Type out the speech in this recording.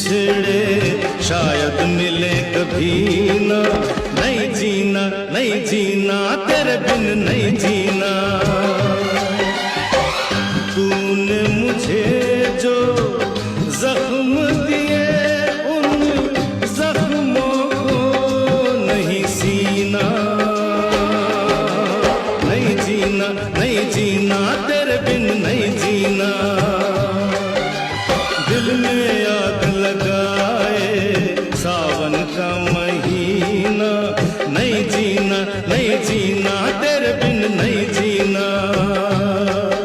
बिछड़े शायद मिले कभी ना। नहीं जीना, नहीं जीना, तेरे बिन नहीं जीना। तूने मुझे जो जख्म दिए उन जख्मों को नहीं सीना। नहीं जीना, नहीं जीना, तेरे बिन नहीं